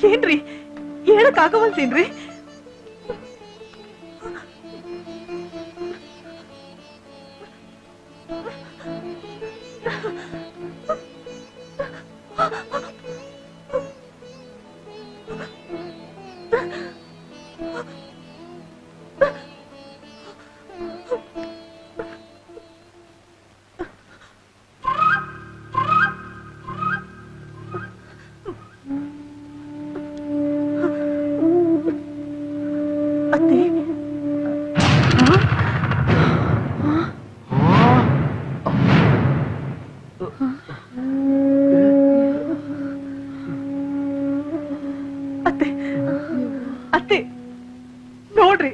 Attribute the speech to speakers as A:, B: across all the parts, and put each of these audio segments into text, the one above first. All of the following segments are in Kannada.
A: ಏನ್ರಿ ಹೇಳಕ್ಕಾಗವಲ್ತೇನ್ರಿ? ಅತ್ತೆ ನೋಡ್ರಿ,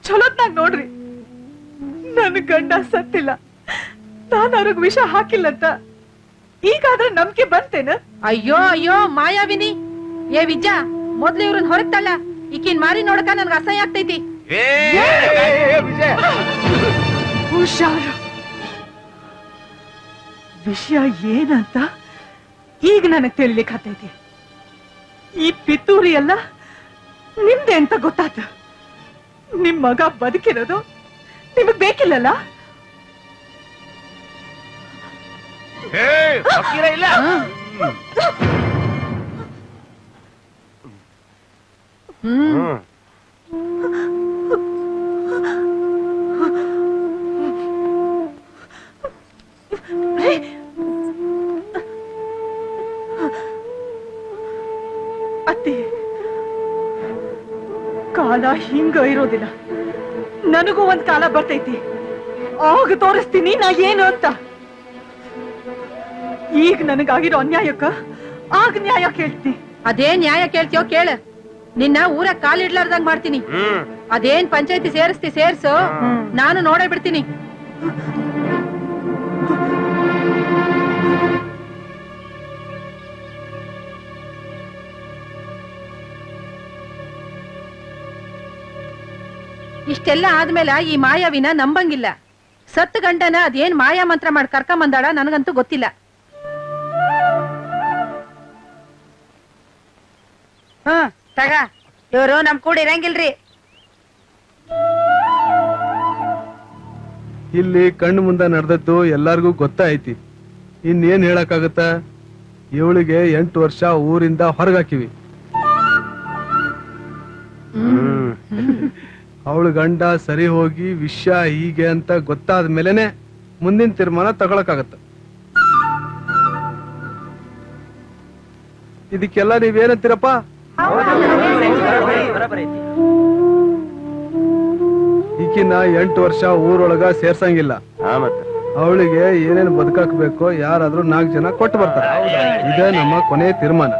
A: ಚಲೋತ್ನಾಗ ನೋಡ್ರಿ, ನನ್ ಗಂಡ ಸತ್ತಿಲ್ಲ, ನಾನು ಅವ್ರಿಗೆ ವಿಷ ಹಾಕಿಲ್ಲಂತ ಈಗಾದ್ರೆ ನಂಬಿಕೆ ಬಂತೇನ?
B: ಅಯ್ಯೋ ಅಯ್ಯೋ ಮಾಯಾವಿನಿ, ಏ ವಿಜ್ಜ, ಮೊದ್ಲು ಇವ್ರನ್ನ ಹೊರಗ್ ತಳ್ಳ, ಈಕಿನ್ ಮಾರಿ ನೋಡಕ ನನ್ಗ ಅಸಹ್ಯ ಆಗ್ತೈತಿ.
A: ಹುಷಾರು, ವಿಷಯ ಏನಂತ ಈಗ ನನಗ್ ತಿಳಿಲಿಕ್ಕೆ ಹತ್ತೈತಿ. ಈ ಪಿತೂರಿ ಎಲ್ಲ ನಿಮ್ದೆ ಅಂತ ಗೊತ್ತಾತ. ನಿಮ್ ಮಗ ಬದುಕಿರೋದು ನಿಮಗ್ ಬೇಕಿಲ್ಲಲ್ಲ?
C: ಇಲ್ಲ
A: ಅತ್ತಿ, ಕಾಲ ಹಿಂಗ ಇರೋದಿಲ್ಲ. ನನಗೂ ಒಂದ್ ಕಾಲ ಬರ್ತೈತಿ, ಆಗ ತೋರಿಸ್ತೀನಿ ನಾ ಏನು ಅಂತ. ಈಗ ನನಗಾಗಿರೋ ಅನ್ಯಾಯಕ್ಕ ಆಗ ನ್ಯಾಯ ಕೇಳ್ತೀನಿ.
B: ಅದೇ ನ್ಯಾಯ ಕೇಳ್ತೀಯೋ ಕೇಳ, ನಿನ್ನ ಊರ ಕಾಲಿಡ್ಲಾರ್ದಂಗ್ ಮಾಡ್ತೀನಿ. ಅದೇನ್ ಪಂಚಾಯತಿ ಸೇರಿಸ್ತಿ ಸೇರ್ಸು, ನಾನು ನೋಡೇ ಬಿಡ್ತೀನಿ. ಇಷ್ಟೆಲ್ಲ ಆದ್ಮೇಲೆ ಈ ಮಾಯಾವಿನ ನಂಬಂಗಿಲ್ಲ. ಸತ್ತು ಗಂಡನ ಅದೇನ್ ಮಾಯಾ ಮಂತ್ರ ಮಾಡಿ ಕರ್ಕೊಂಬಂದಾಳ ನನಗಂತೂ ಗೊತ್ತಿಲ್ಲ.
D: ತಗ, ಇವರು ನಮ್ ಕೂಡ ಇರಂಗಿಲ್ರಿ.
E: ಇಲ್ಲಿ ಕಣ್ಣು ಮುಂದೆ ನಡೆದದ್ದು ಎಲ್ಲಾರ್ಗೂ ಗೊತ್ತಾಯ್ತಿ. ಇನ್ನೇನ್ ಹೇಳಕ್ಕಾಗತ್ತ? ಇವಳಿಗೆ 8 ವರ್ಷ ಊರಿಂದ ಹೊರಗಾಕಿವಿ. ಅವಳು ಗಂಡ ಸರಿ ಹೋಗಿ ವಿಷಯ ಹೀಗೆ ಅಂತ ಗೊತ್ತಾದ ಮೇಲೆನೆ ಮುಂದಿನ ತೀರ್ಮಾನ ತಗೊಳಕಾಗತ್ತ. ಇದಕ್ಕೆಲ್ಲ ನೀವೇನಂತೀರಪ್ಪ? ಈಕಿನ 8 ವರ್ಷ ಊರೊಳಗ ಸೇರ್ಸಂಗಿಲ್ಲ. ಅವಳಿಗೆ ಏನೇನ್ ಬದುಕಾಕ್ಬೇಕೋ ಯಾರಾದ್ರೂ 4 ಜನ ಕೊಟ್ಟು ಬರ್ತಾರೆ. ಇದೇ ನಮ್ಮ ಕೊನೆ ತೀರ್ಮಾನ.